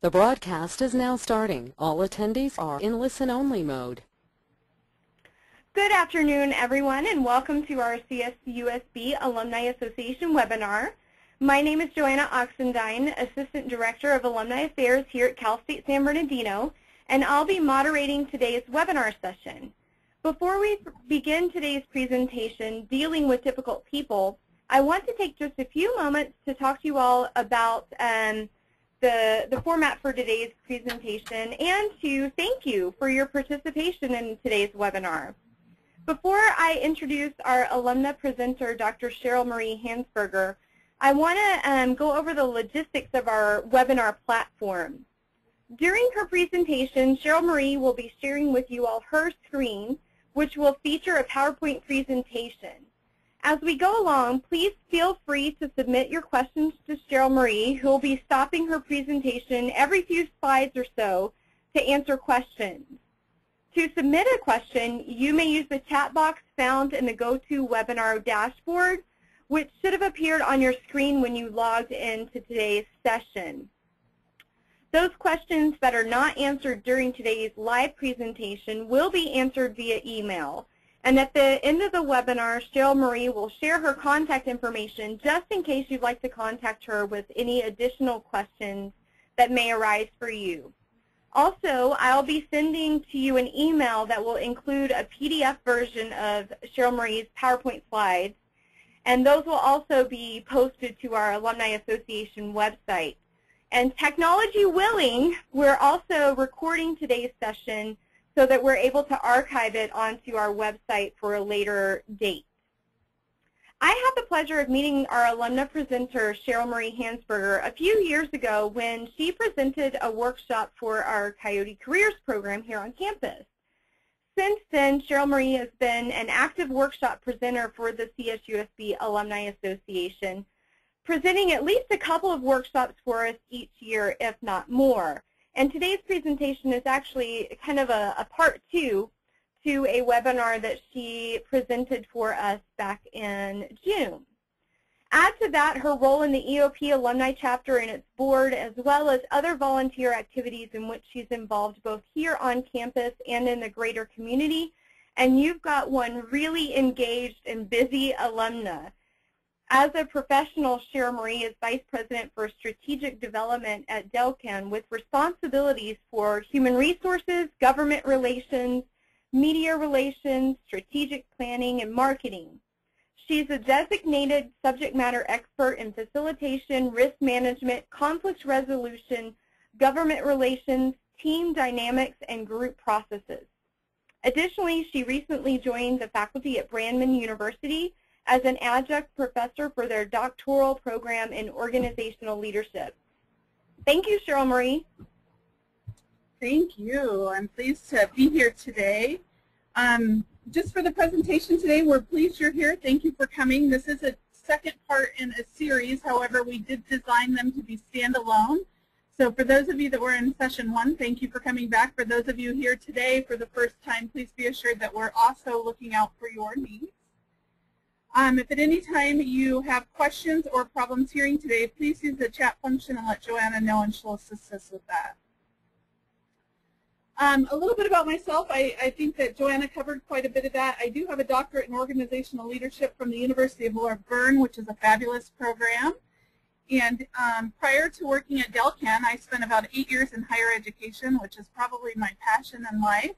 The broadcast is now starting. All attendees are in listen-only mode. Good afternoon, everyone, and welcome to our CSUSB Alumni Association webinar. My name is Joanna Oxendine, Assistant Director of Alumni Affairs here at Cal State San Bernardino, and I'll be moderating today's webinar session. Before we begin today's presentation, Dealing with Difficult People, I want to take just a few moments to talk to you all about the format for today's presentation and to thank you for your participation in today's webinar. Before I introduce our alumna presenter, Dr. Cheryl Marie Hansberger, I want to go over the logistics of our webinar platform. During her presentation, Cheryl Marie will be sharing with you all her screen, which will feature a PowerPoint presentation. As we go along, please feel free to submit your questions to Cheryl Marie, who will be stopping her presentation every few slides or so to answer questions. To submit a question, you may use the chat box found in the GoToWebinar dashboard, which should have appeared on your screen when you logged into today's session. Those questions that are not answered during today's live presentation will be answered via email. And at the end of the webinar, Cheryl Marie will share her contact information just in case you'd like to contact her with any additional questions that may arise for you. Also, I'll be sending to you an email that will include a PDF version of Cheryl Marie's PowerPoint slides, and those will also be posted to our Alumni Association website. And technology willing, we're also recording today's session so that we're able to archive it onto our website for a later date. I had the pleasure of meeting our alumna presenter, Cheryl Marie Hansberger, a few years ago when she presented a workshop for our Coyote Careers program here on campus. Since then, Cheryl Marie has been an active workshop presenter for the CSUSB Alumni Association, presenting at least a couple of workshops for us each year, if not more. And today's presentation is actually kind of a part two to a webinar that she presented for us back in June. Add to that her role in the EOP alumni chapter and its board, as well as other volunteer activities in which she's involved both here on campus and in the greater community, and you've got one really engaged and busy alumna. As a professional, Cheryl Marie is Vice President for Strategic Development at Delcan with responsibilities for human resources, government relations, media relations, strategic planning, and marketing. She's a designated subject matter expert in facilitation, risk management, conflict resolution, government relations, team dynamics, and group processes. Additionally, she recently joined the faculty at Brandman University as an adjunct professor for their doctoral program in organizational leadership. Thank you, Cheryl Marie. Thank you. I'm pleased to be here today. Just for the presentation today, we're pleased you're here. Thank you for coming. This is a second part in a series. However, we did design them to be standalone. So for those of you that were in session one, thank you for coming back. For those of you here today for the first time, please be assured that we're also looking out for your needs. If at any time you have questions or problems hearing today, please use the chat function and let Joanna know, and she'll assist us with that. A little bit about myself. I think that Joanna covered quite a bit of that. I do have a doctorate in organizational leadership from the University of Laverne, which is a fabulous program. And prior to working at Delcan, I spent about 8 years in higher education, which is probably my passion in life,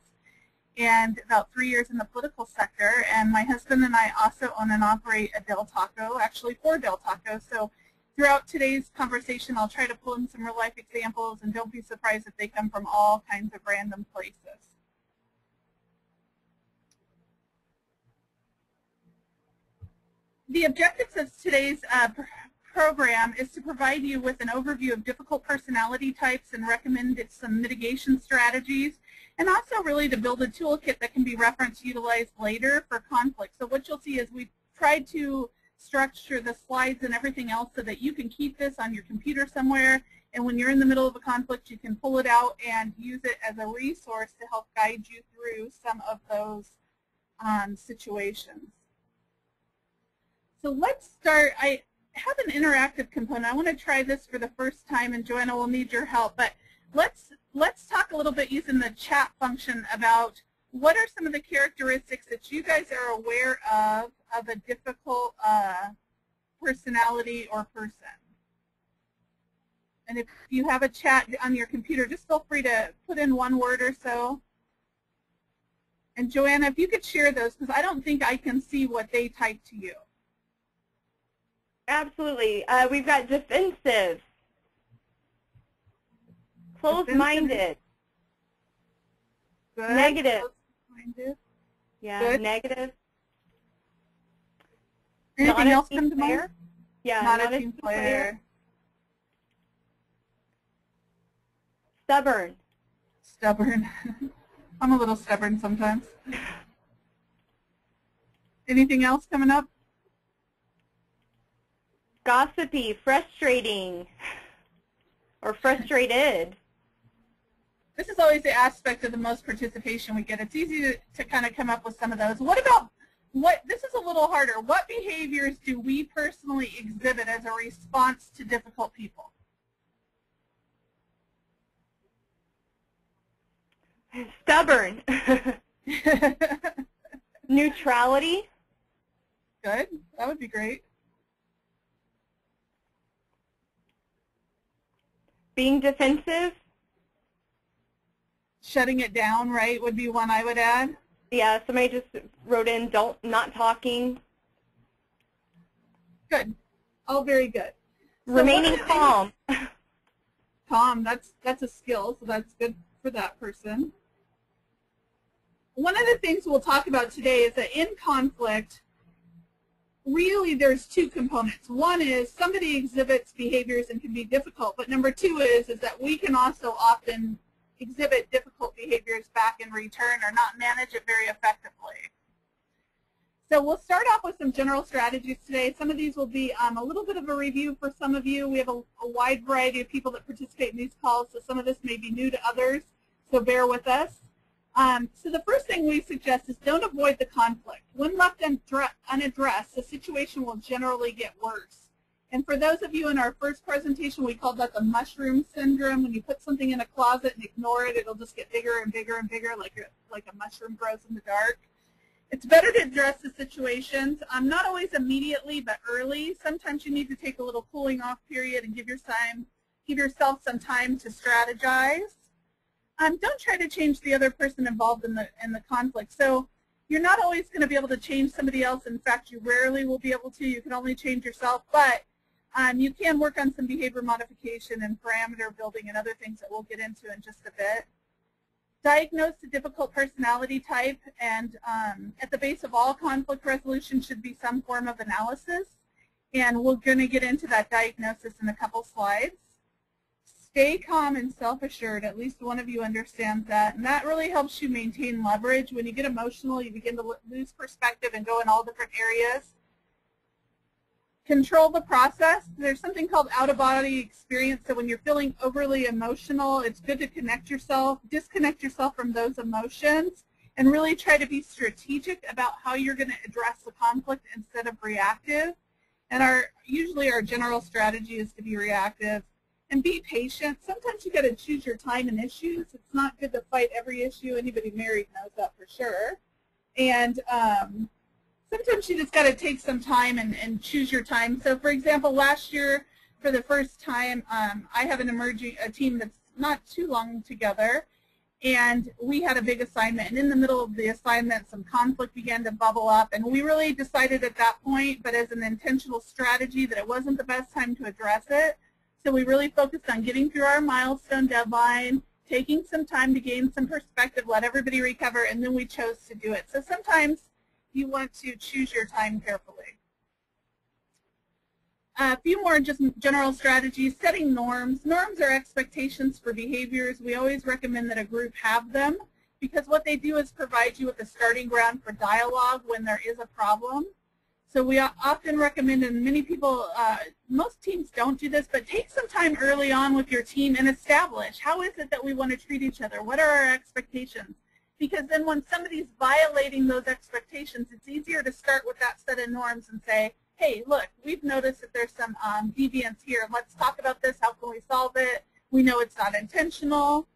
and about 3 years in the political sector. And my husband and I also own and operate a Del Taco, actually 4 Del Tacos. So throughout today's conversation, I'll try to pull in some real life examples, and don't be surprised if they come from all kinds of random places. The objectives of today's program is to provide you with an overview of difficult personality types and recommend some mitigation strategies, and also really to build a toolkit that can be referenced, utilized later for conflict. So what you'll see is we've tried to structure the slides and everything else so that you can keep this on your computer somewhere, and when you're in the middle of a conflict, you can pull it out and use it as a resource to help guide you through some of those situations. So let's start. I have an interactive component. I want to try this for the first time, and Joanna will need your help. But let's talk a little bit using the chat function about what are some of the characteristics that you guys are aware of a difficult personality or person. And if you have a chat on your computer, just feel free to put in one word or so. And Joanna, if you could share those, because I don't think I can see what they typed to you. Absolutely. We've got defensive, closed-minded, negative. Closed-minded. Yeah, Good. negative. Anything else come to mind? Yeah, not a team player. Stubborn. Stubborn. I'm a little stubborn sometimes. Anything else coming up? Gossipy, frustrating, or frustrated. This is always the aspect of the most participation we get. It's easy to kind of come up with some of those. What about, this is a little harder. What behaviors do we personally exhibit as a response to difficult people? Stubborn. Neutrality. Good. That would be great. Being defensive. Shutting it down, right, would be one I would add. Yeah, somebody just wrote in, not talking. Good. All very good. So remaining calm. Calm, that's a skill, so that's good for that person. One of the things we'll talk about today is that in conflict, really there's two components. One is somebody exhibits behaviors and can be difficult, but number two is that we can also often exhibit difficult behaviors back in return or not manage it very effectively. So we'll start off with some general strategies today. Some of these will be a little bit of a review for some of you. We have a wide variety of people that participate in these calls, so some of this may be new to others, so bear with us. So the first thing we suggest is don't avoid the conflict. When left unaddressed, the situation will generally get worse. And for those of you in our first presentation, we called that the mushroom syndrome. When you put something in a closet and ignore it, it'll just get bigger and bigger and bigger, like a mushroom grows in the dark. It's better to address the situations, not always immediately, but early. Sometimes you need to take a little cooling off period and give yourself some time to strategize. Don't try to change the other person involved in the conflict. So you're not always going to be able to change somebody else. In fact, you rarely will be able to. You can only change yourself, but you can work on some behavior modification and parameter building and other things that we'll get into in just a bit. Diagnose the difficult personality type, and at the base of all conflict resolution should be some form of analysis, and we're going to get into that diagnosis in a couple slides. Stay calm and self-assured. At least one of you understands that, and that really helps you maintain leverage. When you get emotional, you begin to lose perspective and go in all different areas. Control the process. There's something called out-of-body experience, so when you're feeling overly emotional, it's good to disconnect yourself from those emotions, and really try to be strategic about how you're going to address the conflict instead of reactive. And usually our general strategy is to be reactive. And be patient. Sometimes you got to choose your time and issues. It's not good to fight every issue. Anybody married knows that for sure. And sometimes you just got to take some time and choose your time. So, for example, last year, for the first time, I have a team that's not too long together, and we had a big assignment. And in the middle of the assignment, some conflict began to bubble up, and we really decided at that point, but as an intentional strategy, that it wasn't the best time to address it. So we really focused on getting through our milestone deadline, taking some time to gain some perspective, let everybody recover, and then we chose to do it. So sometimes you want to choose your time carefully. A few more just general strategies. Setting norms. Norms are expectations for behaviors. We always recommend that a group have them, because what they do is provide you with a starting ground for dialogue when there is a problem. So we often recommend, and many people, most teams don't do this, but take some time early on with your team and establish how is it that we want to treat each other? What are our expectations? Because then when somebody's violating those expectations, it's easier to start with that set of norms and say, hey, look, we've noticed that there's some deviance here. Let's talk about this. How can we solve it? We know it's not intentional.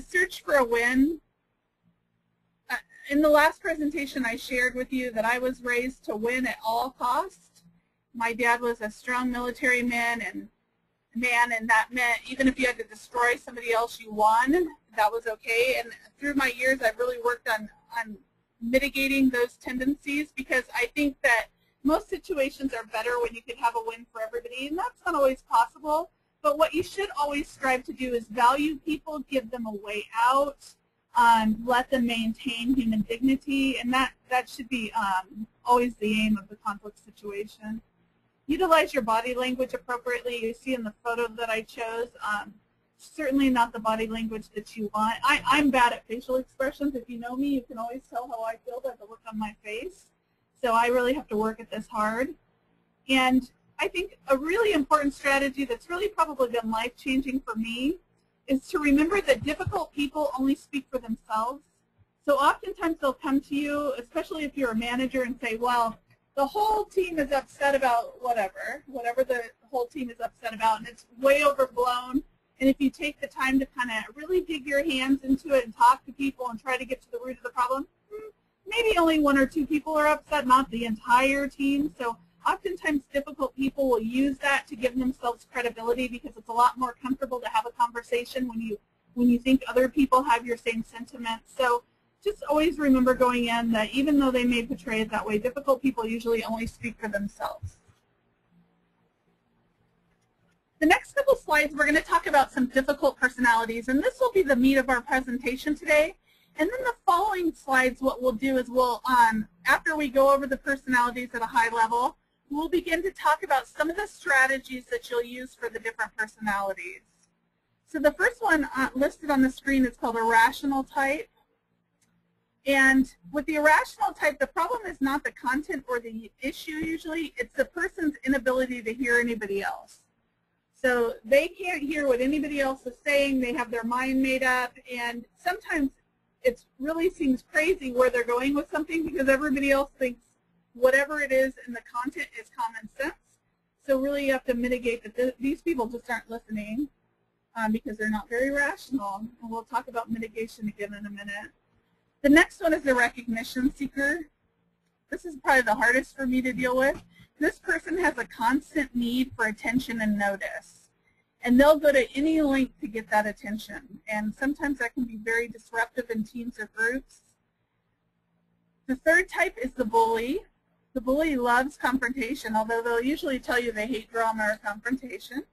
Search for a win. In the last presentation, I shared with you that I was raised to win at all costs. My dad was a strong military man, and that meant even if you had to destroy somebody else, you won. That was okay. And through my years, I've really worked on mitigating those tendencies, because I think that most situations are better when you can have a win for everybody, and that's not always possible. But what you should always strive to do is value people, give them a way out, let them maintain human dignity, and that should be always the aim of the conflict situation. Utilize your body language appropriately. You see in the photo that I chose, certainly not the body language that you want. I'm bad at facial expressions. If you know me, you can always tell how I feel by the look on my face. So I really have to work at this hard. And I think a really important strategy that's really probably been life-changing for me is to remember that difficult people only speak for themselves. So oftentimes they'll come to you, especially if you're a manager, and say, well, the whole team is upset about whatever the whole team is upset about, and it's way overblown. And if you take the time to kind of really dig your hands into it and talk to people and try to get to the root of the problem, maybe only 1 or 2 people are upset, not the entire team. So oftentimes difficult people will use that to give themselves credibility, because it's a lot more comfortable to have a conversation when you think other people have your same sentiments. So just always remember going in that even though they may portray it that way, difficult people usually only speak for themselves. The next couple slides, we're going to talk about some difficult personalities, and this will be the meat of our presentation today. And then the following slides, what we'll do is we'll, after we go over the personalities at a high level, we'll begin to talk about some of the strategies that you'll use for the different personalities. So the first one listed on the screen is called irrational type. And with the irrational type, the problem is not the content or the issue usually, it's the person's inability to hear anybody else. So they can't hear what anybody else is saying, they have their mind made up, and sometimes it really seems crazy where they're going with something because everybody else thinks whatever it is in the content is common sense. So really you have to mitigate that these people just aren't listening because they're not very rational. And we'll talk about mitigation again in a minute. The next one is the recognition seeker. This is probably the hardest for me to deal with. This person has a constant need for attention and notice. And they'll go to any length to get that attention. And sometimes that can be very disruptive in teams or groups. The third type is the bully. The bully loves confrontation, although they'll usually tell you they hate drama or confrontation.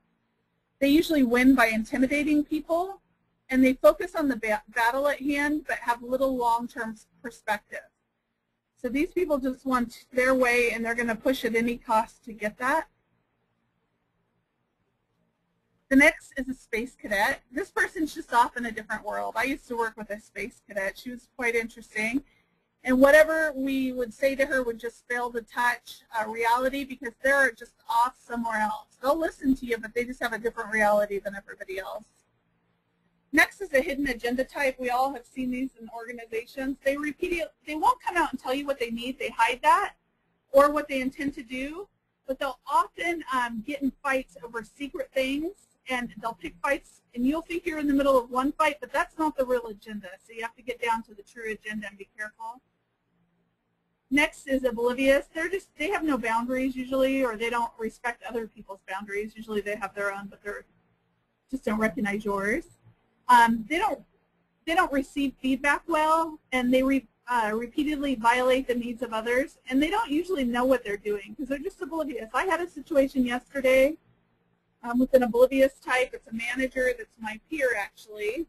They usually win by intimidating people, and they focus on the battle at hand but have little long-term perspective. So these people just want their way, and they're going to push at any cost to get that. The next is a space cadet. This person's just off in a different world. I used to work with a space cadet. She was quite interesting. And whatever we would say to her would just fail to touch reality because they're just off somewhere else. They'll listen to you, but they just have a different reality than everybody else. Next is a hidden agenda type. We all have seen these in organizations. They won't come out and tell you what they need. They hide that or what they intend to do, but they'll often get in fights over secret things, and they'll pick fights, and you'll think you're in the middle of one fight, but that's not the real agenda. So you have to get down to the true agenda and be careful. Next is oblivious. They have no boundaries usually, or they don't respect other people's boundaries. Usually they have their own, but they just don't recognize yours. They don't receive feedback well, and they repeatedly violate the needs of others, and they don't usually know what they're doing because they're just oblivious. I had a situation yesterday with an oblivious type. It's a manager that's my peer actually,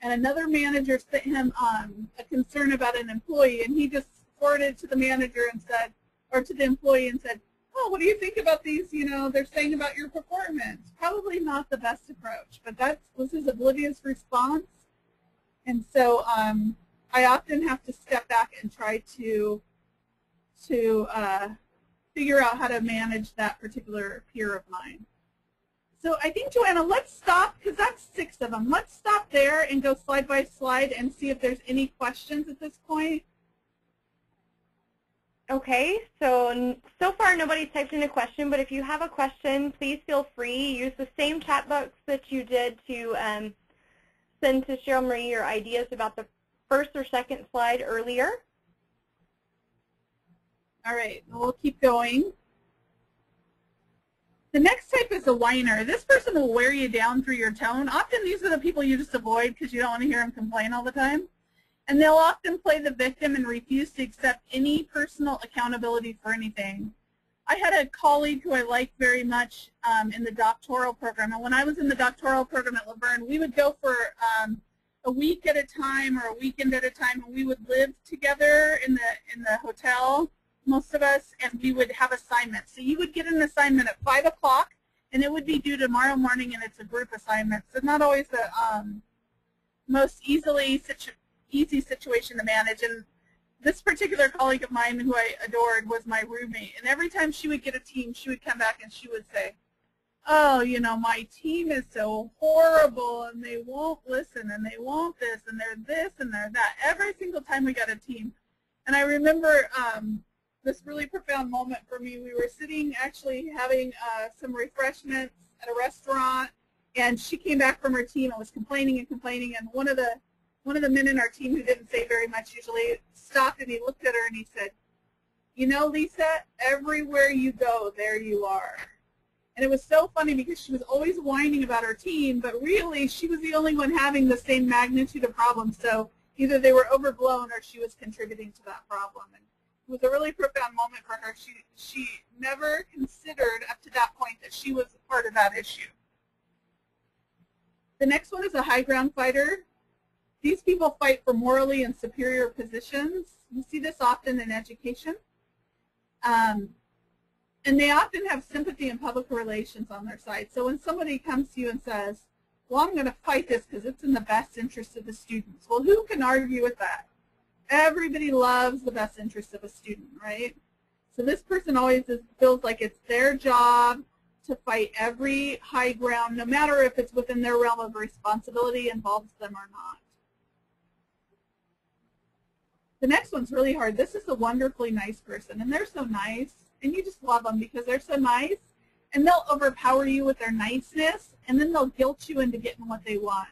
and another manager sent him a concern about an employee, and he just forwarded it to the manager and said, or to the employee and said, oh, what do you think about these, they're saying about your performance? Probably not the best approach, but that was his oblivious response. And so I often have to step back and try to figure out how to manage that particular peer of mine. So I think, Joanna, let's stop, because that's 6 of them. Let's stop there and go slide by slide and see if there's any questions at this point. Okay, so far nobody's typed in a question, but if you have a question, please feel free. Use the same chat box that you did to send to Cheryl Marie your ideas about the first or second slide earlier. All right, we'll keep going. The next type is a whiner. This person will wear you down through your tone. Often these are the people you just avoid because you don't want to hear them complain all the time. And they'll often play the victim and refuse to accept any personal accountability for anything. I had a colleague who I liked very much in the doctoral program. And when I was in the doctoral program at Laverne, we would go for a week at a time or a weekend at a time, and we would live together in the hotel, most of us, and we would have assignments. So you would get an assignment at 5 o'clock, and it would be due tomorrow morning, and it's a group assignment. So not always the most easy situation to manage. And this particular colleague of mine who I adored was my roommate. And every time she would get a team, she would come back and she would say, oh, you know, my team is so horrible and they won't listen and they won't this and they're this and they're that. Every single time we got a team. And I remember this really profound moment for me. We were sitting actually having some refreshments at a restaurant, and she came back from her team and was complaining and complaining, and one of the men in our team who didn't say very much usually stopped and he looked at her and he said, you know, Lisa, everywhere you go, there you are. And it was so funny because she was always whining about her team, but really she was the only one having the same magnitude of problems. So either they were overblown or she was contributing to that problem. And it was a really profound moment for her. She never considered up to that point that she was part of that issue. The next one is a high ground fighter. These people fight for morally and superior positions. You see this often in education. And they often have sympathy and public relations on their side. So when somebody comes to you and says, well, I'm going to fight this because it's in the best interest of the students. Well, who can argue with that? Everybody loves the best interest of a student, right? So this person always feels like it's their job to fight every high ground, no matter if it's within their realm of responsibility, involves them or not. The next one's really hard. This is a wonderfully nice person, and they're so nice, and you just love them because they're so nice, and they'll overpower you with their niceness, and then they'll guilt you into getting what they want.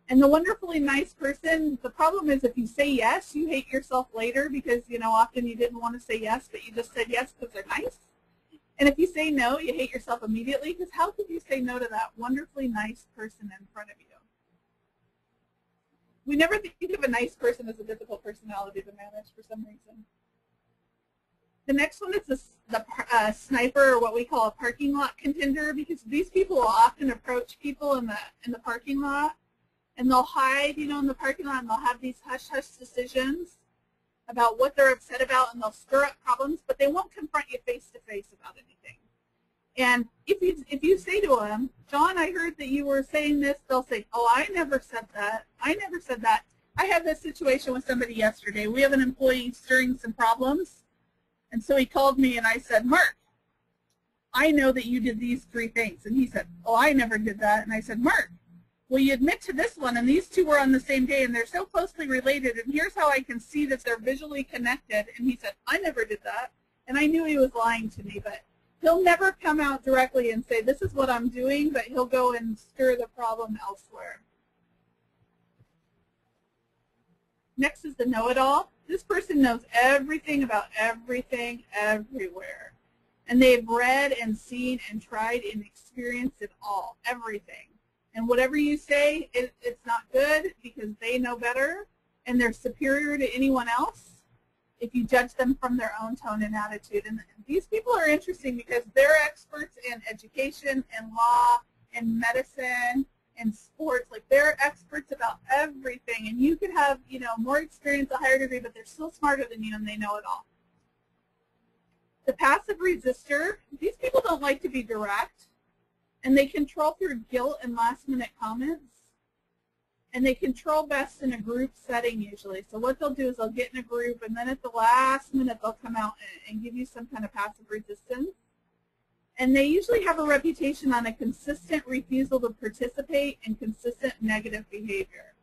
And the wonderfully nice person, the problem is if you say yes, you hate yourself later because, you know, often you didn't want to say yes, but you just said yes because they're nice. And if you say no, you hate yourself immediately because how could you say no to that wonderfully nice person in front of you? We never think of a nice person as a difficult personality to manage for some reason. The next one is the sniper, or what we call a parking lot contender, because these people will often approach people in the parking lot, and they'll hide, you know, in the parking lot, and they'll have these hush-hush decisions about what they're upset about, and they'll stir up problems, but they won't confront you face-to-face about anything. And if you say to them, John, I heard that you were saying this, they'll say, oh, I never said that. I never said that. I had this situation with somebody yesterday. We have an employee stirring some problems, and so he called me and I said, Mark, I know that you did these 3 things. And he said, oh, I never did that. And I said, Mark, well, you admit to this one, and these 2 were on the same day, and they're so closely related, and here's how I can see that they're visually connected. And he said, I never did that. And I knew he was lying to me, but he'll never come out directly and say, this is what I'm doing, but he'll go and stir the problem elsewhere. Next is the know-it-all. This person knows everything about everything everywhere. And they've read and seen and tried and experienced it all, everything. And whatever you say, it's not good because they know better and they're superior to anyone else if you judge them from their own tone and attitude. And these people are interesting because they're experts in education and law and medicine and sports. Like, they're experts about everything. And you could have, you know, more experience, a higher degree, but they're still smarter than you and they know it all. The passive resistor, these people don't like to be direct. And they control through guilt and last-minute comments. And they control best in a group setting usually. So what they'll do is they'll get in a group, and then at the last minute they'll come out and give you some kind of passive resistance. And they usually have a reputation on a consistent refusal to participate and consistent negative behavior.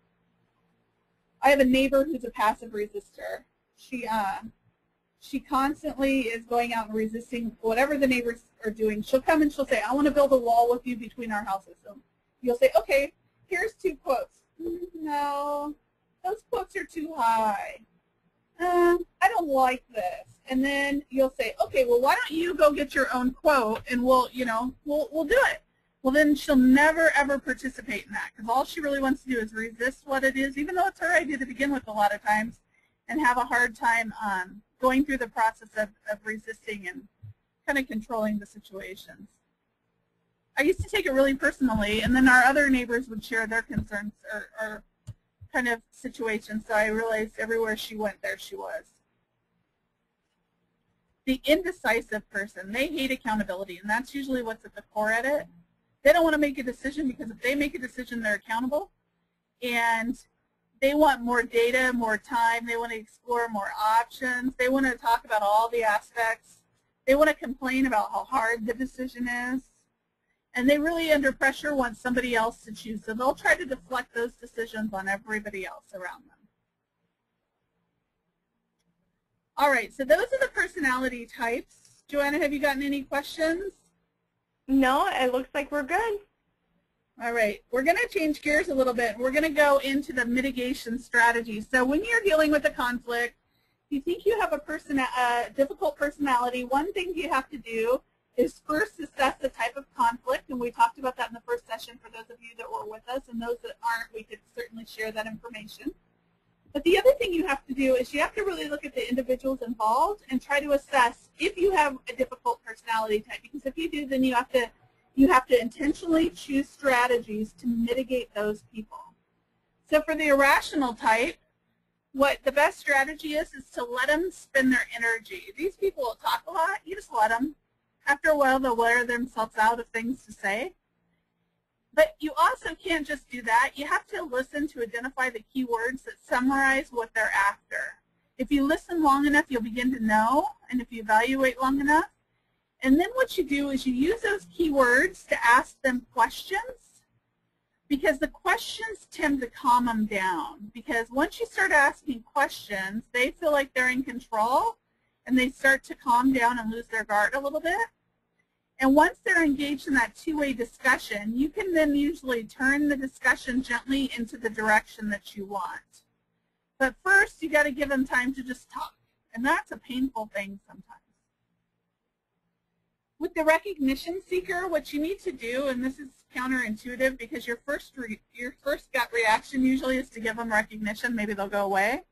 I have a neighbor who's a passive resistor. She she constantly is going out and resisting whatever the neighbors are doing. She'll come and she'll say, I want to build a wall with you between our houses. So you'll say, okay, here's 2 quotes. No, those quotes are too high. I don't like this. And then you'll say, okay, well, why don't you go get your own quote and we'll do it. Well, then she'll never, ever participate in that because all she really wants to do is resist what it is, even though it's her idea to begin with a lot of times, and have a hard time going through the process of resisting and kind of controlling the situations. I used to take it really personally, and then our other neighbors would share their concerns or kind of situations, so I realized everywhere she went, there she was. The indecisive person, they hate accountability, and that's usually what's at the core of it. They don't want to make a decision because if they make a decision, they're accountable, and they want more data, more time. They want to explore more options. They want to talk about all the aspects. They want to complain about how hard the decision is, and they really, under pressure, want somebody else to choose, so they'll try to deflect those decisions on everybody else around them. All right, so those are the personality types. Joanna, have you gotten any questions? No, it looks like we're good. All right, we're going to change gears a little bit. We're going to go into the mitigation strategy. So when you're dealing with a conflict, if you think you have a difficult personality, one thing you have to do is first assess the type of conflict, and we talked about that in the first session for those of you that were with us, and those that aren't, we could certainly share that information. But the other thing you have to do is you have to really look at the individuals involved and try to assess if you have a difficult personality type, because if you do, then you have to intentionally choose strategies to mitigate those people. So for the irrational type, what the best strategy is to let them spend their energy. These people will talk a lot, you just let them. After a while, they'll wear themselves out of things to say. But you also can't just do that. You have to listen to identify the key words that summarize what they're after. If you listen long enough, you'll begin to know, and if you evaluate long enough. And then what you do is you use those key words to ask them questions, because the questions tend to calm them down. Because once you start asking questions, they feel like they're in control, and they start to calm down and lose their guard a little bit. And once they're engaged in that two-way discussion, you can then usually turn the discussion gently into the direction that you want. But first, you got to give them time to just talk, and that's a painful thing sometimes. With the recognition seeker, what you need to do, and this is counterintuitive because your first gut reaction usually is to give them recognition, maybe they'll go away.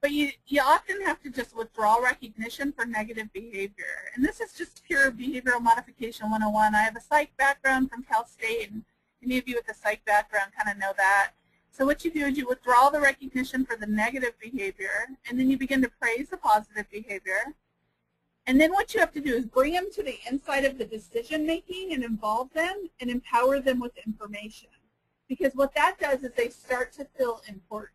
But you often have to just withdraw recognition for negative behavior. And this is just pure behavioral modification 101. I have a psych background from Cal State, and any of you with a psych background kind of know that. So what you do is you withdraw the recognition for the negative behavior, and then you begin to praise the positive behavior. And then what you have to do is bring them to the inside of the decision making and involve them and empower them with information. Because what that does is they start to feel important.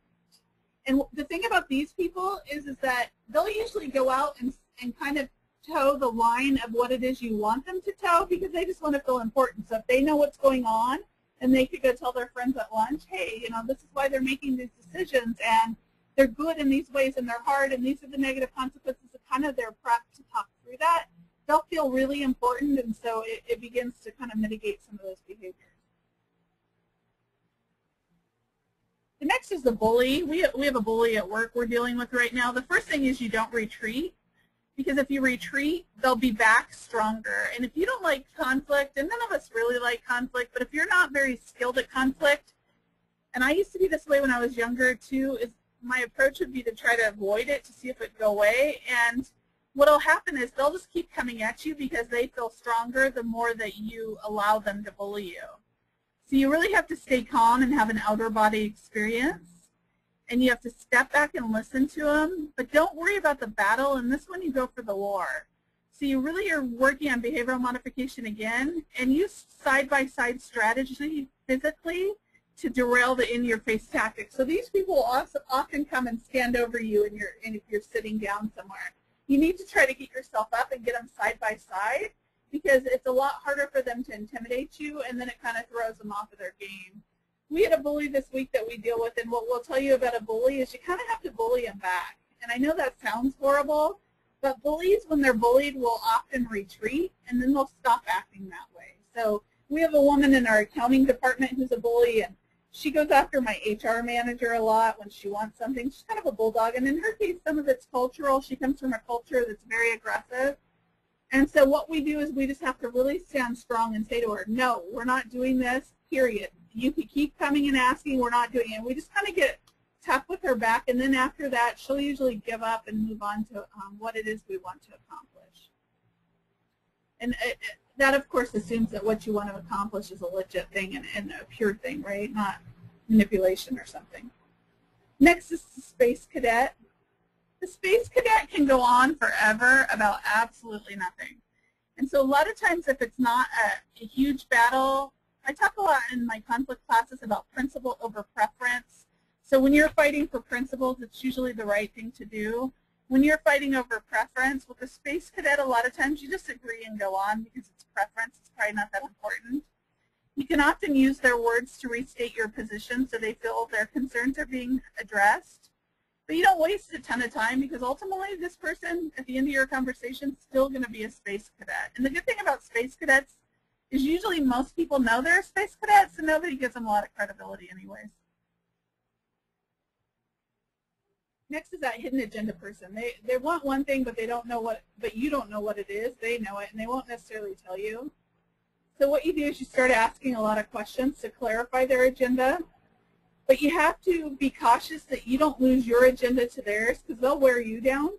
And the thing about these people is that they'll usually go out and kind of toe the line of what it is you want them to toe, because they just want to feel important. So if they know what's going on, and they could go tell their friends at lunch, hey, you know, this is why they're making these decisions, and they're good in these ways, and they're hard, and these are the negative consequences of kind of their prep to talk through that, they'll feel really important, and so it begins to kind of mitigate some of those behaviors. The next is the bully. We have a bully at work we're dealing with right now. The first thing is you don't retreat, because if you retreat, they'll be back stronger. And if you don't like conflict, and none of us really like conflict, but if you're not very skilled at conflict, and I used to be this way when I was younger too, is my approach would be to try to avoid it to see if it would go away. And what will happen is they'll just keep coming at you because they feel stronger the more that you allow them to bully you. So you really have to stay calm and have an outer body experience, and you have to step back and listen to them, but don't worry about the battle, and this one you go for the war. So you really are working on behavioral modification again, and use side-by-side strategy physically to derail the in-your-face tactics. So these people will also often come and stand over you if you're sitting down somewhere. You need to try to get yourself up and get them side-by-side, because it's a lot harder for them to intimidate you, and then it kind of throws them off of their game. We had a bully this week that we deal with, and what we'll tell you about a bully is you kind of have to bully them back. And I know that sounds horrible, But bullies, when they're bullied, will often retreat, and then they'll stop acting that way. So we have a woman in our accounting department who's a bully, and she goes after my HR manager a lot when she wants something. She's kind of a bulldog, and in her case, some of it's cultural. She comes from a culture that's very aggressive. And so what we do is we just have to really stand strong and say to her, no, we're not doing this, period. You can keep coming and asking, we're not doing it. And we just kind of get tough with her back, and then after that, she'll usually give up and move on to what it is we want to accomplish. And that, of course, assumes that what you want to accomplish is a legit thing and a pure thing, right? Not manipulation or something. Next is the Space Cadet. The Space Cadet can go on forever about absolutely nothing. And so a lot of times if it's not a huge battle, I talk a lot in my conflict classes about principle over preference. So when you're fighting for principles, it's usually the right thing to do. When you're fighting over preference, with the Space Cadet, a lot of times you just agree and go on because it's preference. It's probably not that important. You can often use their words to restate your position so they feel their concerns are being addressed. But you don't waste a ton of time because ultimately this person, at the end of your conversation, is still going to be a Space Cadet. And the good thing about Space Cadets is usually most people know they're a Space Cadet, so nobody gives them a lot of credibility anyways. Next is that hidden agenda person. They want one thing, but they don't know what, but you don't know what it is. They know it, and they won't necessarily tell you. So what you do is you start asking a lot of questions to clarify their agenda. But you have to be cautious that you don't lose your agenda to theirs because they'll wear you down.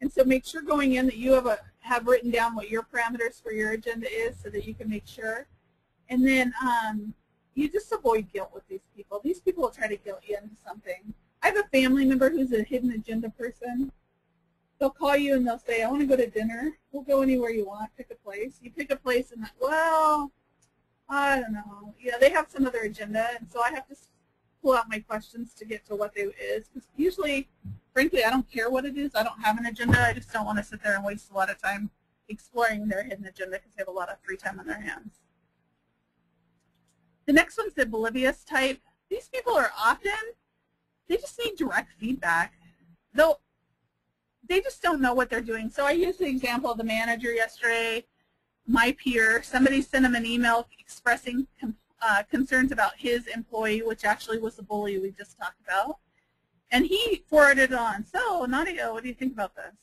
And so make sure going in that you have written down what your parameters for your agenda is so that you can make sure. And then you just avoid guilt with these people. These people will try to guilt you into something. I have a family member who's a hidden agenda person. They'll call you and they'll say, I want to go to dinner. We'll go anywhere you want. Pick a place. You pick a place and, well, I don't know. Yeah, they have some other agenda, and so I have to pull out my questions to get to what they is. Because usually, frankly, I don't care what it is. I don't have an agenda. I just don't want to sit there and waste a lot of time exploring their hidden agenda because they have a lot of free time on their hands. The next one's the oblivious type. These people are often, they just need direct feedback. Though they just don't know what they're doing. So I used the example of the manager yesterday, my peer. Somebody sent him an email expressing concerns about his employee, which actually was the bully we just talked about. And he forwarded it on. So, Nadia, what do you think about this?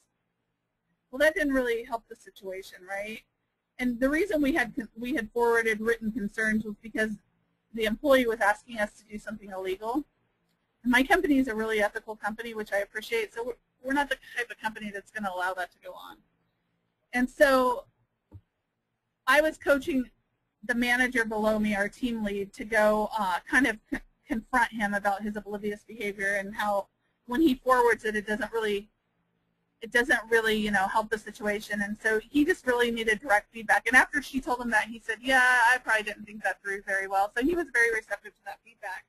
Well, that didn't really help the situation, right? And the reason we had forwarded written concerns was because the employee was asking us to do something illegal. And my company is a really ethical company, which I appreciate. So we're not the type of company that's going to allow that to go on. And so I was coaching the manager below me, our team lead, to go kind of confront him about his oblivious behavior and how when he forwards it, it doesn't really, help the situation. And so he just really needed direct feedback. And after she told him that, he said, yeah, I probably didn't think that through very well. So he was very receptive to that feedback.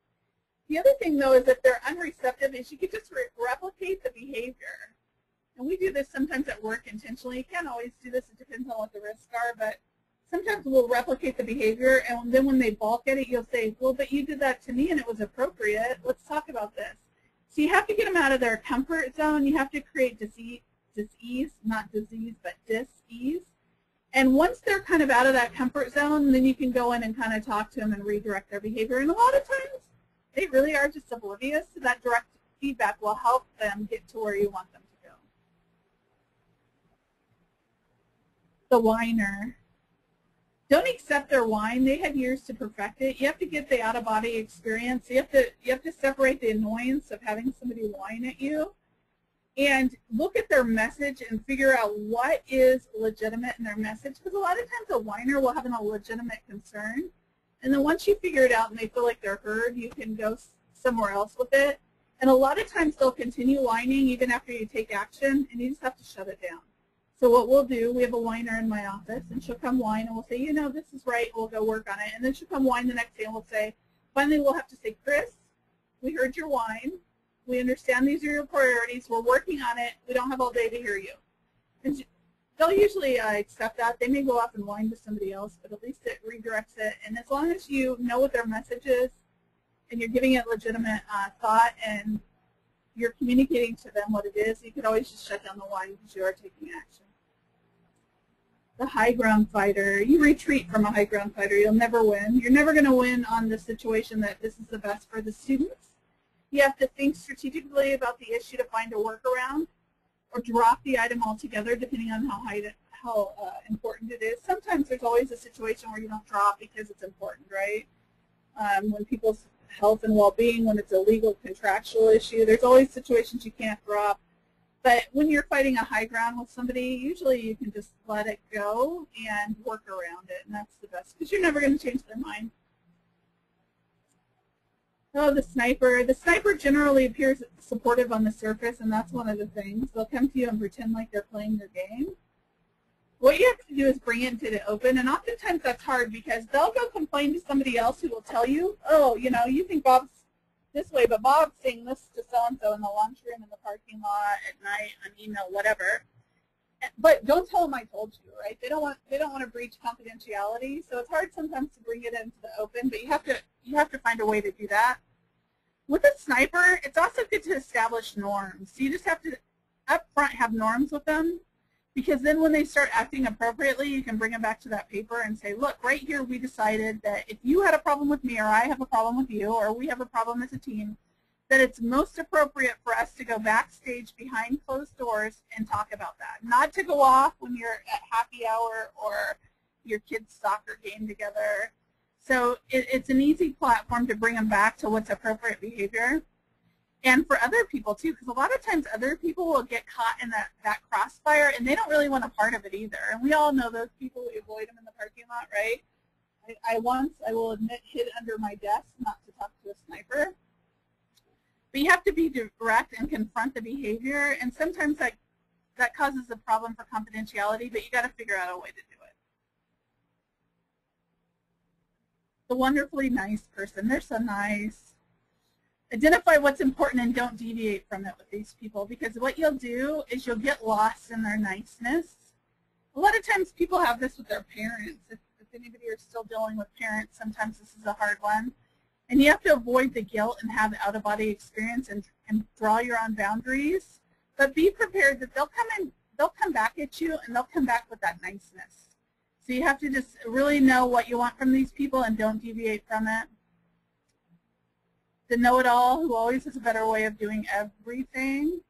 The other thing, though, is if they're unreceptive, is you could just replicate the behavior. And we do this sometimes at work intentionally. You can't always do this. It depends on what the risks are. But sometimes we'll replicate the behavior, and then when they balk at it, you'll say, well, but you did that to me, and it was appropriate. Let's talk about this. So you have to get them out of their comfort zone. You have to create dis-ease, not disease, but dis-ease. And once they're kind of out of that comfort zone, then you can go in and kind of talk to them and redirect their behavior. And a lot of times, they really are just oblivious, so that direct feedback will help them get to where you want them to go. The whiner. Don't accept their whine. They had years to perfect it. You have to get the out-of-body experience. You have to separate the annoyance of having somebody whine at you and look at their message and figure out what is legitimate in their message. Because a lot of times a whiner will have a legitimate concern. And then once you figure it out and they feel like they're heard, you can go somewhere else with it. And a lot of times they'll continue whining even after you take action, and you just have to shut it down. So what we'll do, we have a whiner in my office, and she'll come whine, and we'll say, you know, this is right, we'll go work on it. And then she'll come whine the next day, and we'll say, finally we'll have to say, Chris, we heard your whine. We understand these are your priorities. We're working on it. We don't have all day to hear you. And they'll usually accept that. They may go off and whine to somebody else, but at least it redirects it. And as long as you know what their message is and you're giving it legitimate thought and you're communicating to them what it is. You could always just shut down the line because you are taking action. The high ground fighter. You retreat from a high ground fighter. You'll never win. You're never going to win on the situation that this is the best for the students. You have to think strategically about the issue to find a workaround, or drop the item altogether depending on how important it is. Sometimes there's always a situation where you don't drop because it's important, right? When people's health and well-being, when it's a legal contractual issue, there's always situations you can't drop. But when you're fighting a high ground with somebody, usually you can just let it go and work around it, and that's the best, because you're never going to change their mind. Oh, the sniper. The sniper generally appears supportive on the surface, and that's one of the things. They'll come to you and pretend like they're playing their game. What you have to do is bring it to the open, and oftentimes that's hard because they'll go complain to somebody else who will tell you, oh, you know, you think Bob's this way, but Bob's saying this to so-and-so in the lunchroom, in the parking lot, at night, on email, whatever. But don't tell them I told you, right? They don't want to breach confidentiality, so it's hard sometimes to bring it into the open, but you have to find a way to do that. With a sniper, it's also good to establish norms. So you just have to up front have norms with them, because then when they start acting appropriately, you can bring them back to that paper and say, look, right here we decided that if you had a problem with me, or I have a problem with you, or we have a problem as a team, that it's most appropriate for us to go backstage behind closed doors and talk about that. Not to go off when you're at happy hour or your kids' soccer game together. So it's an easy platform to bring them back to what's appropriate behavior. And for other people too, because a lot of times other people will get caught in that crossfire, and they don't really want a part of it either. And we all know those people. We avoid them in the parking lot, right? I will admit, hid under my desk not to talk to a sniper. But you have to be direct and confront the behavior, and sometimes that causes a problem for confidentiality, but you got to figure out a way to do it. The wonderfully nice person. They're so nice. Identify what's important and don't deviate from it with these people, because what you'll do is you'll get lost in their niceness. A lot of times people have this with their parents. If anybody is still dealing with parents, sometimes this is a hard one. And you have to avoid the guilt and have the out-of-body experience and draw your own boundaries. But be prepared that they'll come back at you, and they'll come back with that niceness. So you have to just really know what you want from these people and don't deviate from it. The know-it-all, who always has a better way of doing everything.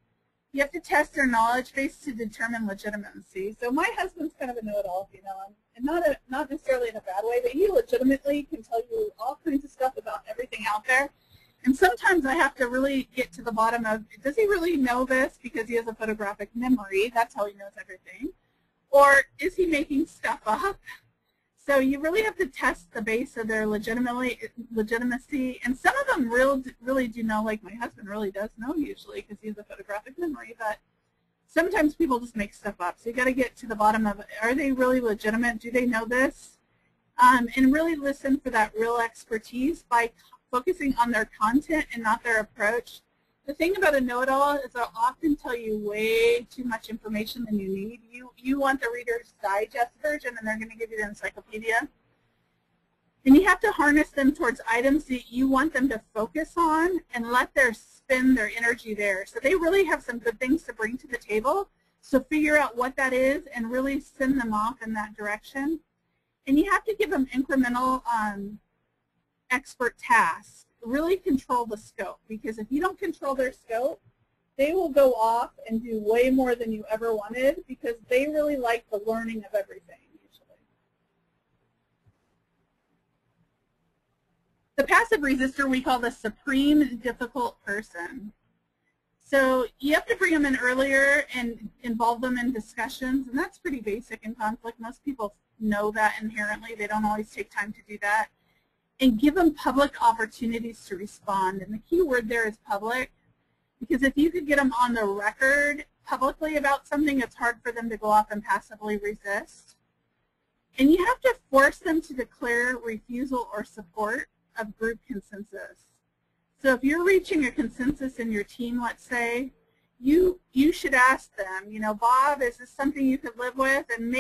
You have to test their knowledge base to determine legitimacy. So my husband's kind of a know-it-all, if you know him, and not necessarily in a bad way, but he legitimately can tell you all kinds of stuff about everything out there. And sometimes I have to really get to the bottom of, does he really know this because he has a photographic memory? That's how he knows everything. Or is he making stuff up? So you really have to test the base of their legitimacy, and some of them really do know, like my husband really does know usually because he has a photographic memory, but sometimes people just make stuff up. So you got to get to the bottom of it. Are they really legitimate? Do they know this? And really listen for that real expertise by focusing on their content and not their approach. The thing about a know-it-all is they'll often tell you way too much information than you need. You want the Reader's Digest version, and they're going to give you the encyclopedia. And you have to harness them towards items that you want them to focus on and let them spend their energy there. So they really have some good things to bring to the table. So figure out what that is and really send them off in that direction. And you have to give them incremental expert tasks. Really control the scope, because if you don't control their scope, they will go off and do way more than you ever wanted, because they really like the learning of everything usually. The passive resistor we call the supreme difficult person. So you have to bring them in earlier and involve them in discussions, and that's pretty basic in conflict. Most people know that inherently. They don't always take time to do that. And give them public opportunities to respond. And the key word there is public, because if you could get them on the record publicly about something, it's hard for them to go off and passively resist. And you have to force them to declare refusal or support of group consensus. So if you're reaching a consensus in your team, let's say, you should ask them, you know, Bob, is this something you could live with? And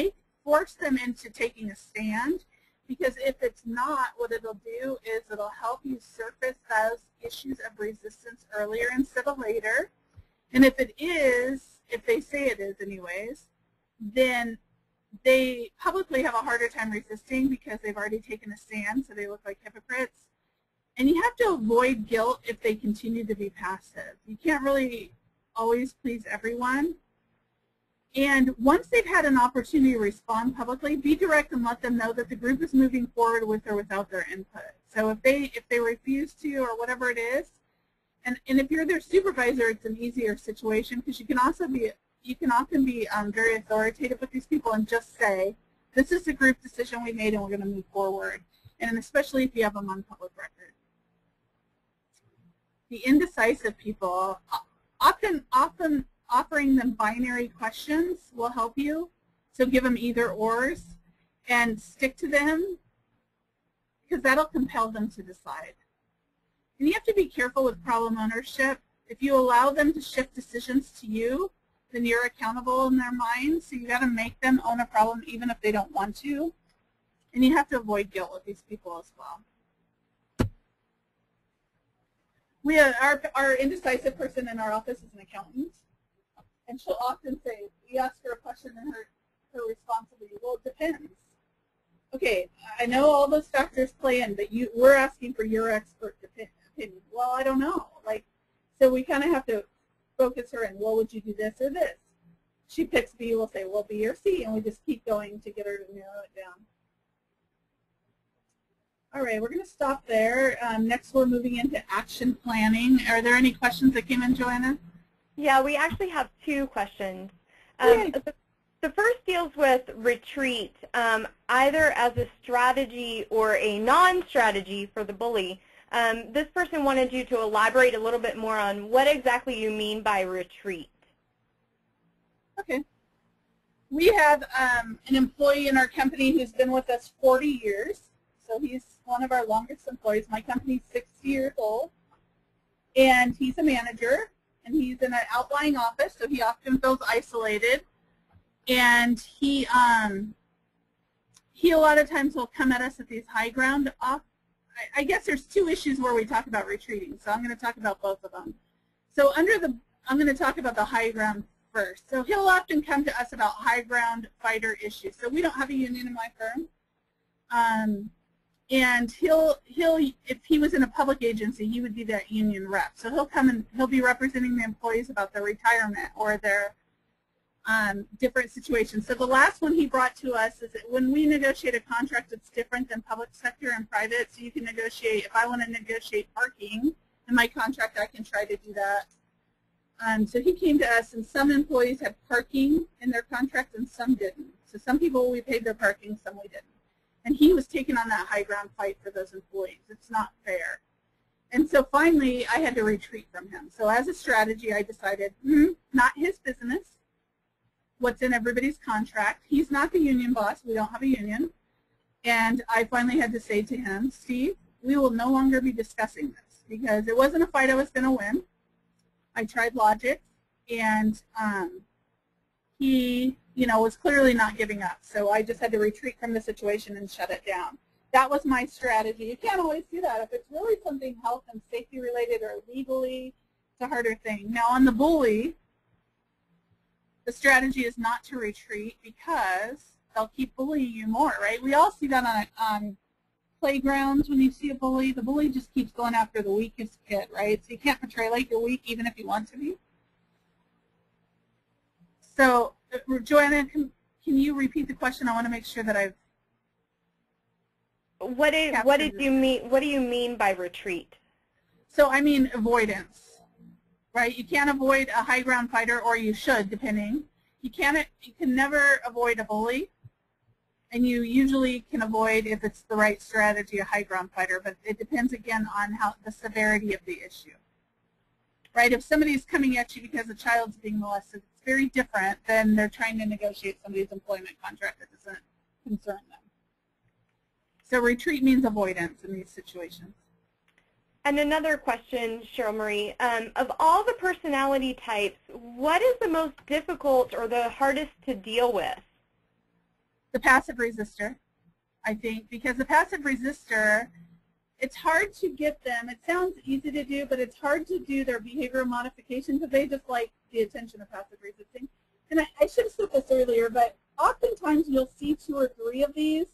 force them into taking a stand. Because if it's not, what it'll do is it'll help you surface those issues of resistance earlier instead of later. And if it is, if they say it is anyways, then they publicly have a harder time resisting because they've already taken a stand, so they look like hypocrites. And you have to avoid guilt if they continue to be passive. You can't really always please everyone. And once they've had an opportunity to respond publicly, be direct and let them know that the group is moving forward with or without their input. So if they refuse to or whatever it is, and if you're their supervisor, it's an easier situation because you can often be very authoritative with these people and just say, this is the group decision we made and we're going to move forward. And especially if you have them on public record. The indecisive people, often offering them binary questions will help you. So give them either ors and stick to them because that'll compel them to decide. And you have to be careful with problem ownership. If you allow them to shift decisions to you, then you're accountable in their minds. So you got to make them own a problem even if they don't want to. And you have to avoid guilt with these people as well. We have our indecisive person in our office is an accountant. And she'll often say, we ask her a question and her response will be, well, it depends. Okay, I know all those factors play in, but we're asking for your expert opinion. Well, I don't know. So we kind of have to focus her in, well, would you do this or this? She picks B, we'll say, well, B or C, and we just keep going to get her to narrow it down. All right, we're going to stop there. Next, we're moving into action planning. Are there any questions that came in, Joanna? Yeah, we actually have two questions. The first deals with retreat, either as a strategy or a non-strategy for the bully. This person wanted you to elaborate a little bit more on what exactly you mean by retreat. Okay. We have an employee in our company who's been with us 40 years. So he's one of our longest employees. My company's 60 years old. And he's a manager. And he's in an outlying office, so he often feels isolated. And he a lot of times will come at us at these high ground off. I guess there's two issues where we talk about retreating, so I'm going to talk about both of them. So I'm going to talk about the high ground first. So he'll often come to us about high ground fighter issues. So we don't have a union in my firm. And if he was in a public agency, he would be that union rep. So he'll come and he'll be representing the employees about their retirement or their different situations. So the last one he brought to us is that when we negotiate a contract, it's different than public sector and private. So you can negotiate, if I want to negotiate parking in my contract, I can try to do that. So he came to us, and some employees had parking in their contract and some didn't. So some people we paid their parking, some we didn't. And he was taking on that high ground fight for those employees. It's not fair. And so finally, I had to retreat from him. So as a strategy, I decided, not his business, what's in everybody's contract. He's not the union boss. We don't have a union. And I finally had to say to him, Steve, we will no longer be discussing this because it wasn't a fight I was going to win. I tried logic, and he was clearly not giving up. So I just had to retreat from the situation and shut it down. That was my strategy. You can't always do that. If it's really something health and safety related or legally, it's a harder thing. Now on the bully, the strategy is not to retreat because they'll keep bullying you more, right? We all see that on playgrounds when you see a bully. The bully just keeps going after the weakest kid, right? So you can't portray like you're weak even if you want to be. So, Joanna, can you repeat the question? I want to make sure that I've. What do you mean by retreat? So I mean avoidance, right? You can't avoid a high ground fighter, or you should, depending. You can never avoid a bully, and you usually can avoid, if it's the right strategy, a high ground fighter. But it depends again on the severity of the issue, right? If somebody's coming at you because a child's being molested, it's very different than they're trying to negotiate somebody's employment contract that doesn't concern them. So retreat means avoidance in these situations. And another question, Cheryl Marie, of all the personality types, what is the most difficult or the hardest to deal with? The passive resistor, I think, because the passive resistor, it's hard to get them. It sounds easy to do, but it's hard to do their behavioral modification because they just like the attention of passive resisting. And I should have said this earlier, but oftentimes you'll see 2 or 3 of these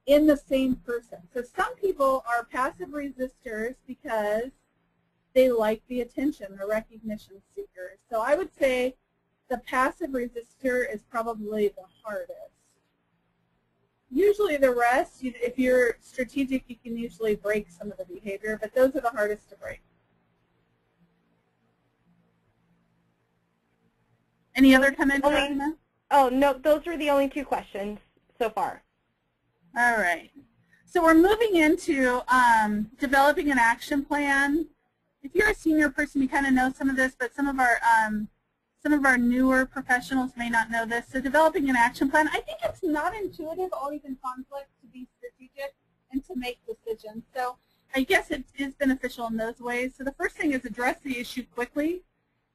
in the same person. So some people are passive resistors because they like the attention, the recognition seekers. So I would say the passive resistor is probably the hardest. Usually the rest, if you're strategic, you can usually break some of the behavior, but those are the hardest to break. Any other comments? Oh, no, those were the only 2 questions so far. All right. So we're moving into developing an action plan. If you're a senior person, you kind of know some of this, but some of our newer professionals may not know this. So developing an action plan, I think it's not intuitive, always in conflict, to be strategic and to make decisions. So I guess it is beneficial in those ways. So the first thing is address the issue quickly,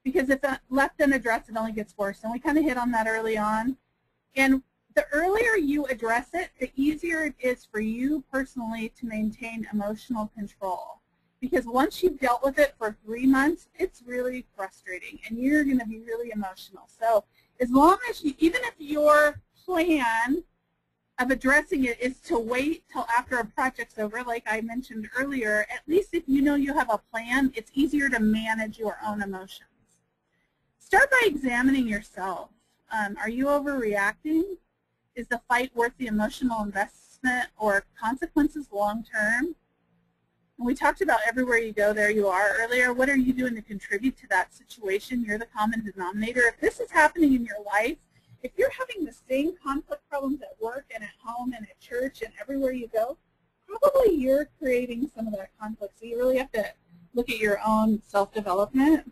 because if left unaddressed, it only gets worse. And we kind of hit on that early on. And the earlier you address it, the easier it is for you personally to maintain emotional control. Because once you've dealt with it for 3 months, it's really frustrating, and you're going to be really emotional. So as long as you, even if your plan of addressing it is to wait till after a project's over, like I mentioned earlier, at least if you know you have a plan, it's easier to manage your own emotions. Start by examining yourself. Are you overreacting? Is the fight worth the emotional investment or consequences long term? And we talked about everywhere you go, there you are earlier. What are you doing to contribute to that situation? You're the common denominator. If this is happening in your life, if you're having the same conflict problems at work and at home and at church and everywhere you go, probably you're creating some of that conflict. So you really have to look at your own self-development.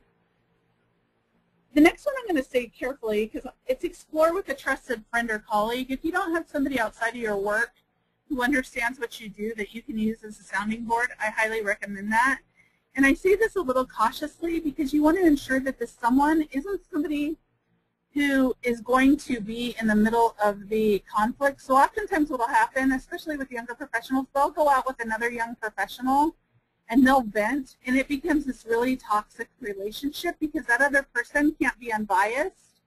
The next one I'm going to say carefully, because it's explore with a trusted friend or colleague. If you don't have somebody outside of your work who understands what you do that you can use as a sounding board, I highly recommend that. And I say this a little cautiously because you want to ensure that this someone isn't somebody who is going to be in the middle of the conflict. So oftentimes what will happen, especially with younger professionals, they'll go out with another young professional and they'll vent, and it becomes this really toxic relationship because that other person can't be unbiased.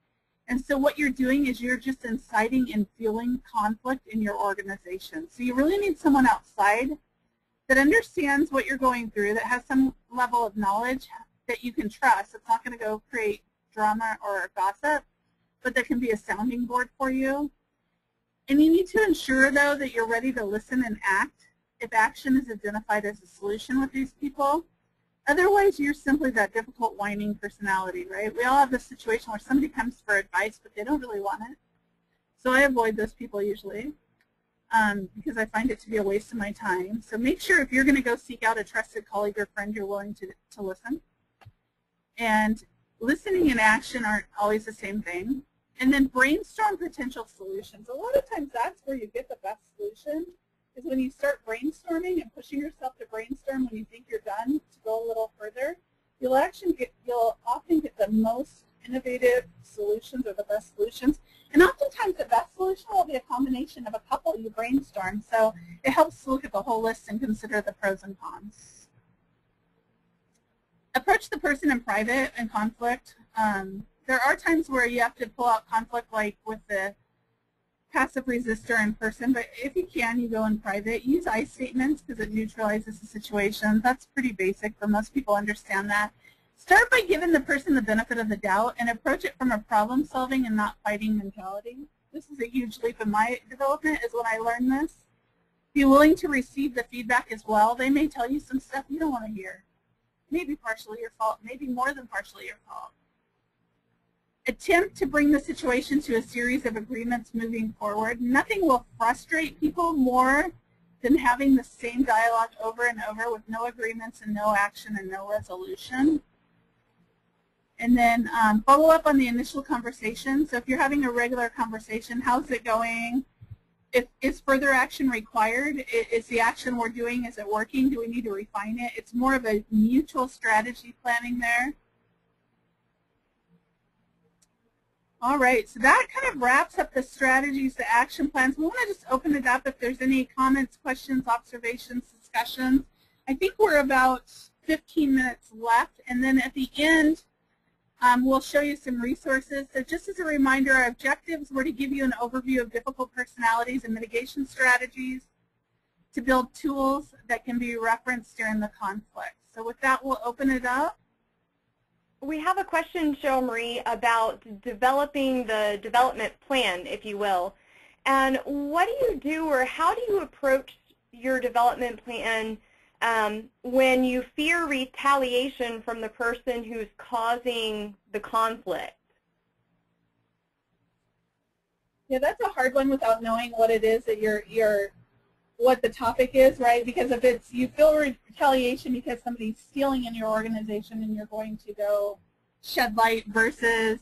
And so what you're doing is you're just inciting and fueling conflict in your organization. So you really need someone outside that understands what you're going through, that has some level of knowledge that you can trust. It's not going to go create drama or gossip, but that can be a sounding board for you. And you need to ensure, though, that you're ready to listen and act if action is identified as a solution with these people. Otherwise, you're simply that difficult, whining personality, right? We all have this situation where somebody comes for advice, but they don't really want it. So I avoid those people usually because I find it to be a waste of my time. So make sure if you're going to go seek out a trusted colleague or friend, you're willing to listen. And listening and action aren't always the same thing. And then brainstorm potential solutions. A lot of times that's where you get the best solution, is when you start brainstorming and pushing yourself to brainstorm when you think you're done to go a little further, you'll often get the most innovative solutions or the best solutions. And oftentimes the best solution will be a combination of a couple you brainstorm. So it helps to look at the whole list and consider the pros and cons. Approach the person in private and conflict. There are times where you have to pull out conflict, like with the passive resistor in person, but if you can, you go in private. Use I statements because it neutralizes the situation. That's pretty basic, but most people understand that. Start by giving the person the benefit of the doubt and approach it from a problem-solving and not fighting mentality. This is a huge leap in my development, is when I learned this. Be willing to receive the feedback as well. They may tell you some stuff you don't want to hear. Maybe partially your fault, maybe more than partially your fault. Attempt to bring the situation to a series of agreements moving forward. Nothing will frustrate people more than having the same dialogue over and over with no agreements and no action and no resolution. And then follow up on the initial conversation. So if you're having a regular conversation, how's it going? Is further action required? Is the action we're doing, is it working? Do we need to refine it? It's more of a mutual strategy planning there. All right, so that kind of wraps up the strategies, the action plans. We want to just open it up if there's any comments, questions, observations, discussions. I think we're about 15 minutes left, and then at the end, We'll show you some resources. So just as a reminder, our objectives were to give you an overview of difficult personalities and mitigation strategies to build tools that can be referenced during the conflict. So with that, we'll open it up. We have a question, Cheryl Marie, about developing the development plan, if you will. And what do you do, or how do you approach your development plan when you fear retaliation from the person who's causing the conflict? Yeah, that's a hard one without knowing what it is that what the topic is, right? Because if it's you feel retaliation because somebody's stealing in your organization and you're going to go shed light versus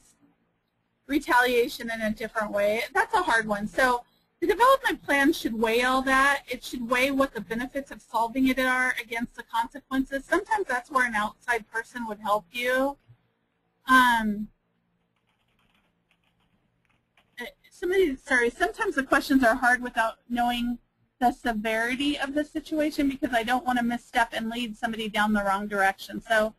retaliation in a different way, that's a hard one. So the development plan should weigh all that. It should weigh what the benefits of solving it are against the consequences. Sometimes that's where an outside person would help you. Sometimes the questions are hard without knowing the severity of the situation, because I don't want to misstep and lead somebody down the wrong direction. So,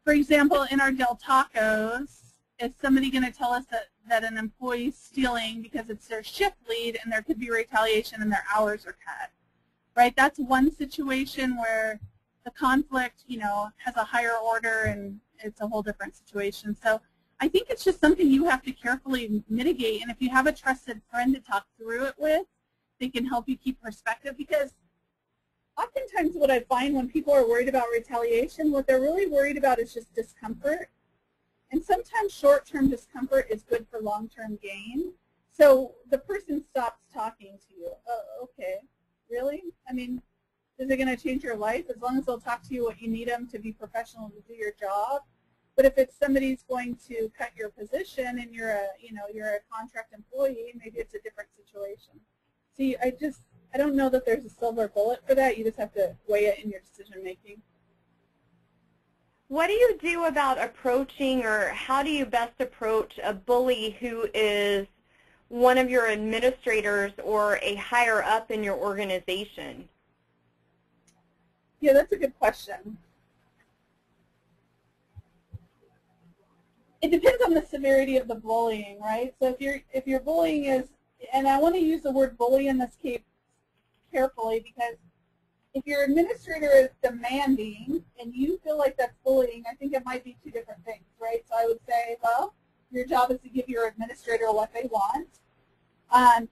for example, in our Del Tacos, is somebody going to tell us that an employee's stealing because it's their shift lead and there could be retaliation and their hours are cut? Right? That's one situation where the conflict, has a higher order and it's a whole different situation. So I think it's just something you have to carefully mitigate, and if you have a trusted friend to talk through it with, they can help you keep perspective, because oftentimes what I find when people are worried about retaliation, what they're really worried about is just discomfort. And sometimes short-term discomfort is good for long-term gain. So the person stops talking to you. Oh, okay, really? I mean, is it going to change your life? As long as they'll talk to you what you need them to be professional to do your job. But if it's somebody's going to cut your position and you're a contract employee, maybe it's a different situation. See, I don't know that there's a silver bullet for that. You just have to weigh it in your decision making. What do you do about approaching, or how do you best approach a bully who is one of your administrators or a higher up in your organization? Yeah, that's a good question. It depends on the severity of the bullying, right? So if your bullying is, and I want to use the word bully in this case carefully, because if your administrator is demanding and you feel like that's bullying, I think it might be two different things, right? So I would say, well, your job is to give your administrator what they want.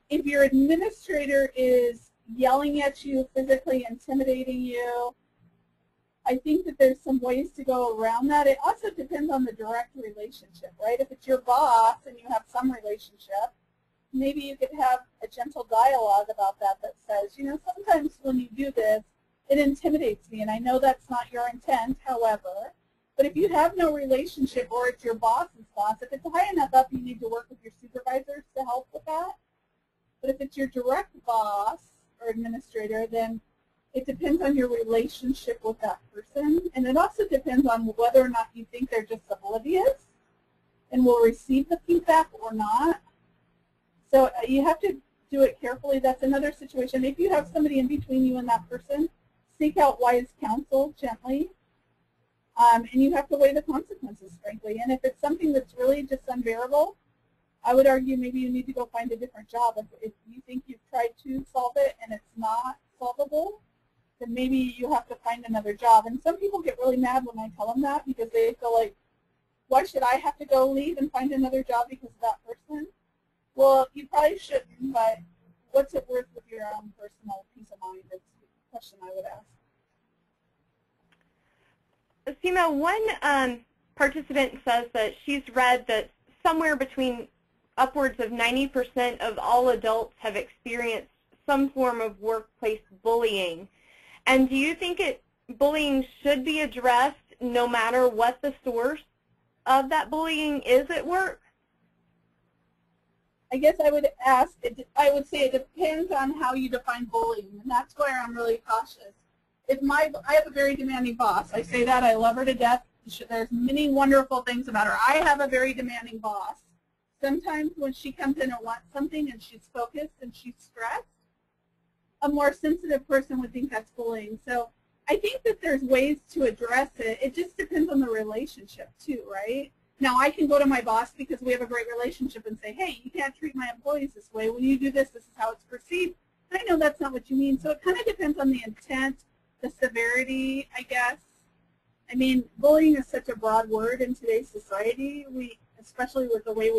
If your administrator is yelling at you, physically intimidating you, I think that there's some ways to go around that. It also depends on the direct relationship, right? If it's your boss and you have some relationship, maybe you could have a gentle dialogue about that says, sometimes when you do this, it intimidates me, and I know that's not your intent, however. But if you have no relationship, or it's your boss's boss, if it's high enough up, you need to work with your supervisors to help with that. But if it's your direct boss or administrator, then it depends on your relationship with that person, and it also depends on whether or not you think they're just oblivious and will receive the feedback or not. So you have to do it carefully. That's another situation. If you have somebody in between you and that person, seek out wise counsel gently, and you have to weigh the consequences, frankly. And if it's something that's really just unbearable, I would argue maybe you need to go find a different job. If you think you've tried to solve it and it's not solvable, then maybe you have to find another job. And some people get really mad when I tell them that, because they feel like, why should I have to go leave and find another job because of that person? Well, you probably shouldn't, but what's it worth with your own personal peace of mind? That's the question I would ask. Seema, one participant says that she's read that somewhere between upwards of 90% of all adults have experienced some form of workplace bullying. And do you think bullying should be addressed no matter what the source of that bullying is at work? I guess I would say it depends on how you define bullying, and that's where I'm really cautious. I have a very demanding boss. I say that. I love her to death. There's many wonderful things about her. I have a very demanding boss. Sometimes when she comes in and wants something and she's focused and she's stressed, a more sensitive person would think that's bullying. So I think that there's ways to address it. It just depends on the relationship too, right? Now I can go to my boss because we have a great relationship and say, hey, you can't treat my employees this way. When you do this, this is how it's perceived. I know that's not what you mean. So it kind of depends on the intent, the severity, I guess. I mean, bullying is such a broad word in today's society. Especially with the way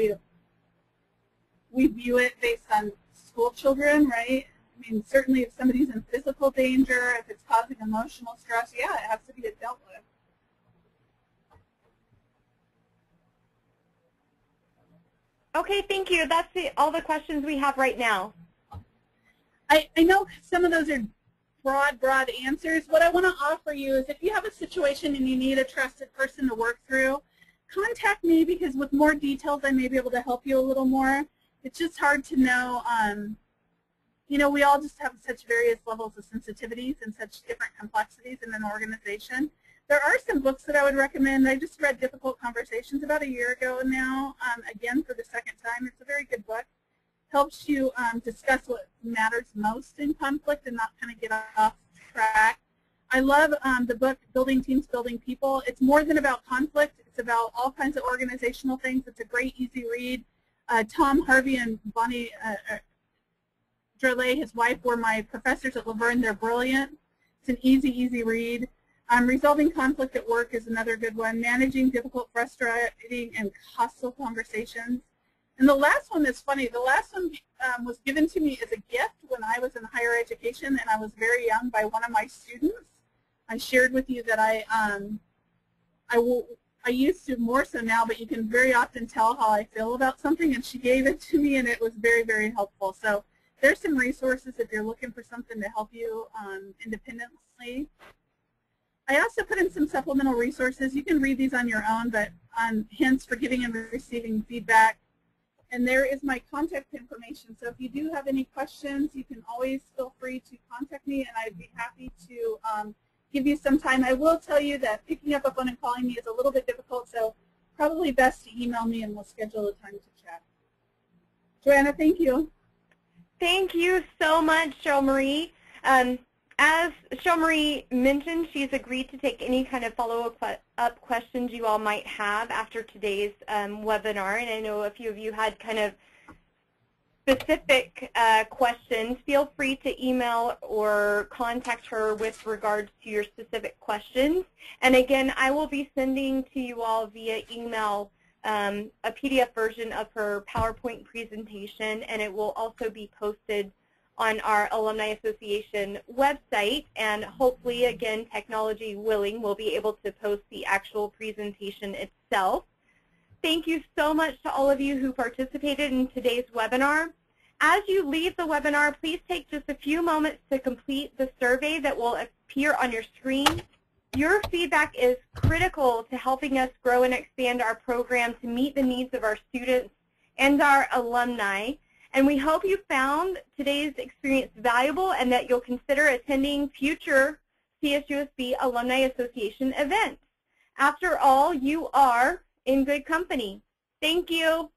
we view it based on school children, right? I mean, certainly if somebody's in physical danger, if it's causing emotional stress, yeah, it has to be dealt with. Okay, thank you. That's all the questions we have right now. I know some of those are broad answers. What I want to offer you is if you have a situation and you need a trusted person to work through, contact me because with more details I may be able to help you a little more. It's just hard to know. You know, we all just have such various levels of sensitivities and such different complexities in an organization. There are some books that I would recommend. I just read Difficult Conversations about a year ago now, again for the second time. It's a very good book. Helps you discuss what matters most in conflict and not kind of get off track. I love the book Building Teams, Building People. It's more than about conflict. It's about all kinds of organizational things. It's a great, easy read. Tom Harvey and Bonnie Drolet, his wife, were my professors at Laverne. They're brilliant. It's an easy read. Resolving Conflict at Work is another good one. Managing Difficult, Frustrating, and Hostile Conversations. And the last one is funny. The last one was given to me as a gift when I was in higher education and I was very young by one of my students. I shared with you that I used to more so now, but you can very often tell how I feel about something, and she gave it to me and it was very helpful. So there's some resources if you're looking for something to help you independently. I also put in some supplemental resources. You can read these on your own, but on hints for giving and receiving feedback. And there is my contact information. So if you do have any questions, you can always feel free to contact me, and I'd be happy to give you some time. I will tell you that picking up a phone and calling me is a little bit difficult, so probably best to email me and we'll schedule a time to chat. Joanna, thank you. Thank you so much, Cheryl Marie. As Cheryl Marie mentioned, she's agreed to take any kind of follow-up questions you all might have after today's webinar. And I know a few of you had kind of specific questions. Feel free to email or contact her with regards to your specific questions. And again, I will be sending to you all via email a PDF version of her PowerPoint presentation, and it will also be posted on our Alumni Association website, and hopefully, again, technology willing, we'll be able to post the actual presentation itself. Thank you so much to all of you who participated in today's webinar. As you leave the webinar, please take just a few moments to complete the survey that will appear on your screen. Your feedback is critical to helping us grow and expand our program to meet the needs of our students and our alumni. And we hope you found today's experience valuable and that you'll consider attending future CSUSB Alumni Association events. After all, you are in good company. Thank you.